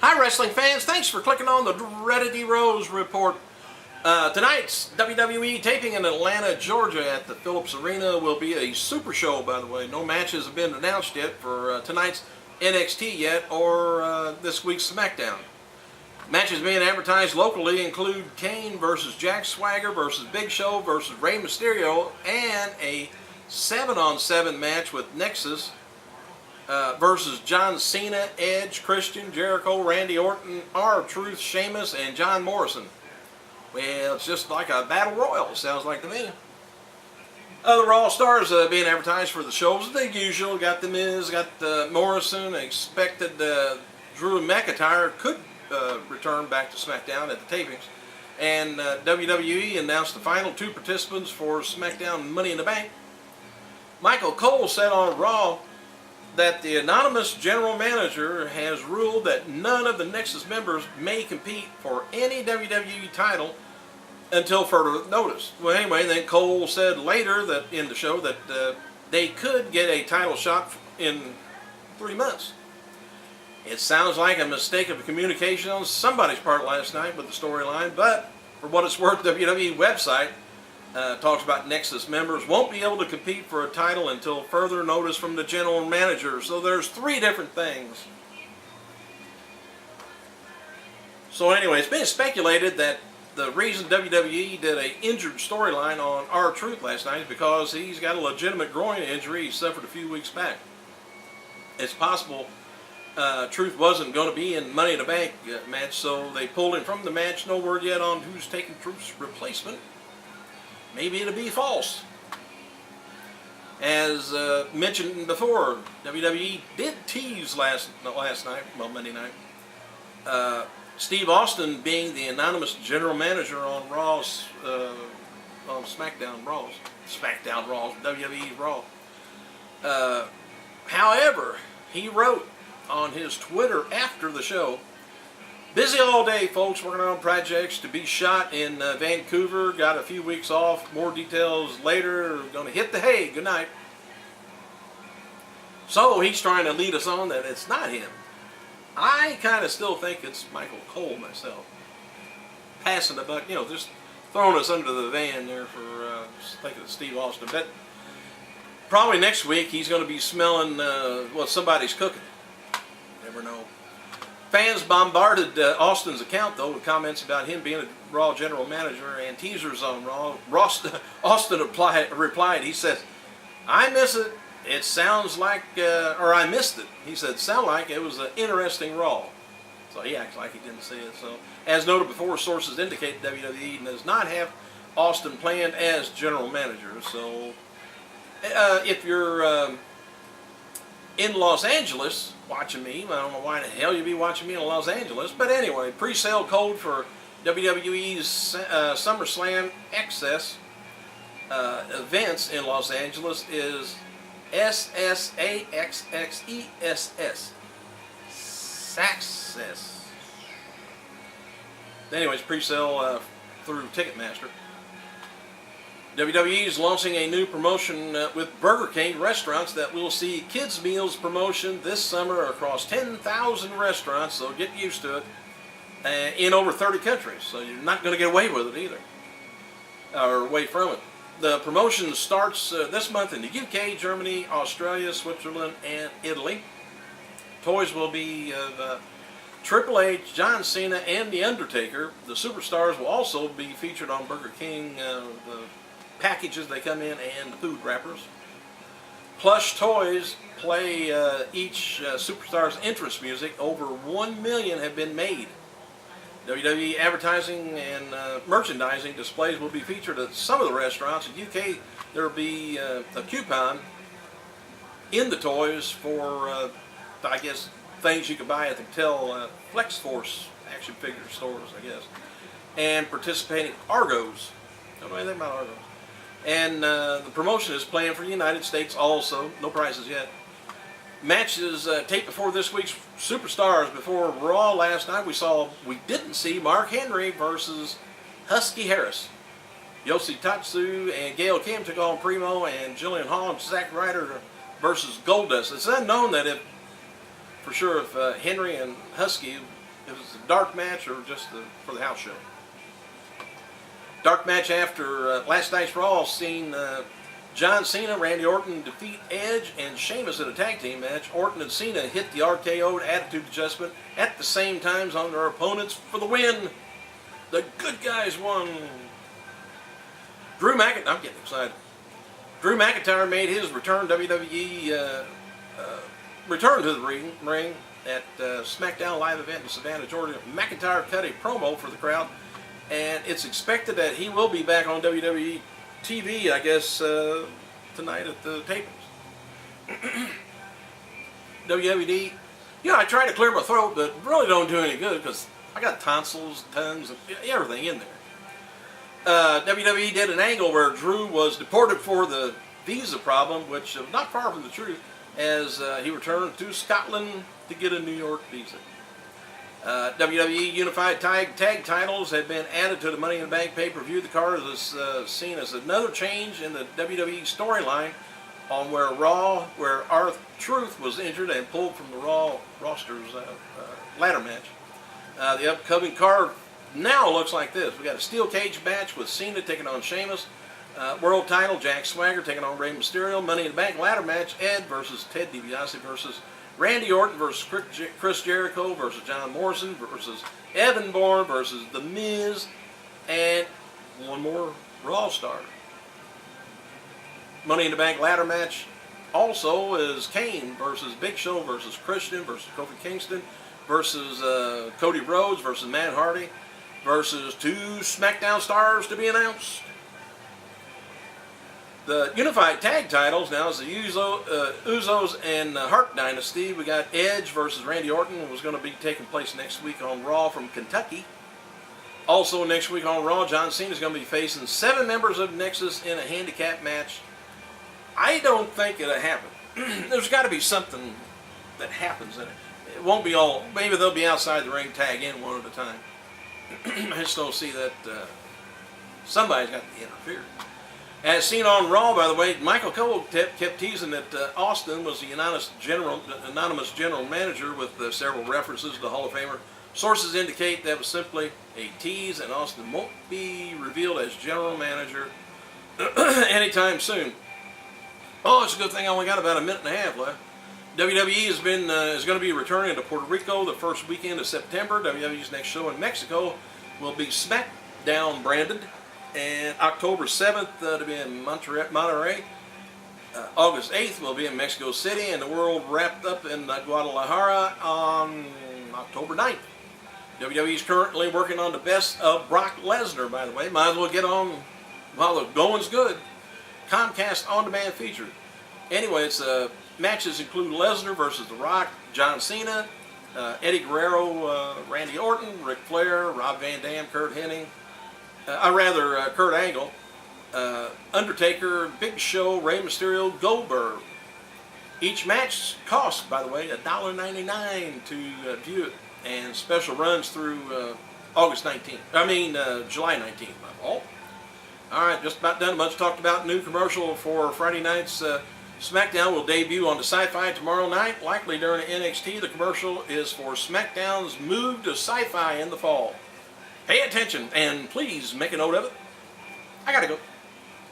Hi, wrestling fans. Thanks for clicking on the Reddit D Rose report. Tonight's WWE taping in Atlanta, Georgia at the Phillips Arena will be a super show, by the way. No matches have been announced yet for tonight's NXT yet or this week's SmackDown. Matches being advertised locally include Kane versus Jack Swagger versus Big Show versus Rey Mysterio and a 7-on-7 match with Nexus versus John Cena, Edge, Christian, Jericho, Randy Orton, R-Truth, Sheamus, and John Morrison. Well, it's just like a battle royal, sounds like to me. Other Raw stars being advertised for the shows, the usual. Got The Miz, got Morrison. Expected Drew McIntyre could return back to SmackDown at the tapings. And WWE announced the final two participants for SmackDown Money in the Bank. Michael Cole said on Raw that the anonymous general manager has ruled that none of the Nexus members may compete for any WWE title until further notice. Well, anyway, then Cole said later that in the show that they could get a title shot in 3 months. It sounds like a mistake of communication on somebody's part last night with the storyline, but for what it's worth, WWE website talks about Nexus members won't be able to compete for a title until further notice from the general manager. So there's three different things. So anyway, it's been speculated that the reason WWE did an injured storyline on R-Truth last night is because he's got a legitimate groin injury he suffered a few weeks back. It's possible Truth wasn't going to be in Money in the Bank match, so they pulled him from the match. No word yet on who's taking Truth's replacement. Maybe it'll be false. As mentioned before, WWE did tease last night, well, Monday night, Steve Austin being the anonymous general manager on Raw's, on SmackDown Raw's, WWE Raw. However, he wrote on his Twitter after the show, "Busy all day, folks, working on projects to be shot in Vancouver. Got a few weeks off. More details later. Going to hit the hay. Good night." So he's trying to lead us on that it's not him. I kind of still think it's Michael Cole myself. Passing the buck, just throwing us under the van there for thinking of Steve Austin. But probably next week he's going to be smelling what somebody's cooking. Never know. Fans bombarded Austin's account, though, with comments about him being a Raw general manager and teasers on Raw. Austin replied, he says, "I miss it. It sounds like, or I missed it." He said, "Sound like it was an interesting Raw." So he acts like he didn't see it. So, as noted before, sources indicate WWE does not have Austin planned as general manager. So, if you're in Los Angeles watching me, I don't know why the hell you'd be watching me in Los Angeles, but anyway, pre-sale code for WWE's SummerSlam Access events in Los Angeles is SSAXXESS. Saxess. Anyways, pre-sale through Ticketmaster. WWE is launching a new promotion with Burger King restaurants that will see kids' meals promotion this summer across 10,000 restaurants, so get used to it, in over 30 countries. So you're not going to get away with it either, or away from it. The promotion starts this month in the UK, Germany, Australia, Switzerland, and Italy. Toys will be of Triple H, John Cena, and The Undertaker. The superstars will also be featured on Burger King, the packages they come in, and the food wrappers. Plush toys play each superstar's entrance music. Over 1 million have been made. WWE advertising and merchandising displays will be featured at some of the restaurants. In UK, there will be a coupon in the toys for, I guess, things you could buy at the Mattel Flex Force action figure stores, I guess. And participating Argos. Don't know anything about Argos. And the promotion is planned for the United States also. No prices yet. Matches taped before this week's Superstars. Before Raw last night, we didn't see Mark Henry versus Husky Harris. Yossi Tatsu and Gail Kim took on Primo, and Jillian Hall and Zack Ryder versus Goldust. It's unknown that if Henry and Husky it was a dark match or just for the house show. Dark match after last night's Raw seen John Cena, Randy Orton defeat Edge and Sheamus in a tag team match. Orton and Cena hit the RKO Attitude Adjustment at the same times on their opponents for the win. The good guys won. I'm getting excited. Drew McIntyre made his return WWE return to the ring at SmackDown live event in Savannah, Georgia. McIntyre cut a promo for the crowd, and it's expected that he will be back on WWE TV, I guess, tonight at the tapings. WWE, I try to clear my throat, but really don't do any good because I got tonsils, tongues, and everything in there. WWE did an angle where Drew was deported for the visa problem, which is not far from the truth, as he returned to Scotland to get a New York visa. WWE Unified Tag titles have been added to the Money in the Bank pay-per-view. The card is seen as another change in the WWE storyline on where R-Truth was injured and pulled from the Raw roster's ladder match. The upcoming card now looks like this. We got a steel cage match with Cena taking on Sheamus. World title, Jack Swagger taking on Rey Mysterio. Money in the Bank ladder match, Ed versus Ted DiBiase versus Randy Orton versus Chris Jericho versus John Morrison versus Evan Bourne versus The Miz, and one more Raw star. Money in the Bank ladder match also is Kane versus Big Show versus Christian versus Kofi Kingston versus Cody Rhodes versus Matt Hardy versus 2 SmackDown stars to be announced. The Unified Tag titles now is the Usos and Hart Dynasty. We got Edge versus Randy Orton, was going to be taking place next week on Raw from Kentucky. Also next week on Raw, John Cena is going to be facing 7 members of Nexus in a handicap match. I don't think it'll happen. There's got to be something that happens in it. It won't be all, maybe they'll be outside the ring, tag in one at a time. I just don't see that somebody's got to interfere. As seen on Raw, by the way, Michael Cole kept teasing that Austin was the anonymous general manager with several references to the Hall of Famer. Sources indicate that was simply a tease, and Austin won't be revealed as general manager anytime soon. Oh, it's a good thing I only got about a minute and a half left. WWE is going to be returning to Puerto Rico the first weekend of September. WWE's next show in Mexico will be SmackDown branded, and October 7th to be in Monterrey. August 8th will be in Mexico City, and the world wrapped up in Guadalajara on October 9th. WWE is currently working on the best of Brock Lesnar, by the way. Might as well get on while the going's good. Comcast on-demand feature. Anyways, matches include Lesnar versus The Rock, John Cena, Eddie Guerrero, Randy Orton, Ric Flair, Rob Van Dam, Kurt Angle, Undertaker, Big Show, Rey Mysterio, Goldberg. Each match costs, by the way, $1.99 to view it, and special runs through July 19th. My fault. All right, just about done. Much talked about. New commercial for Friday night's SmackDown will debut on the Sci-Fi tomorrow night, likely during NXT. The commercial is for SmackDown's move to Sci-Fi in the fall. Pay attention and please make a note of it. I gotta go.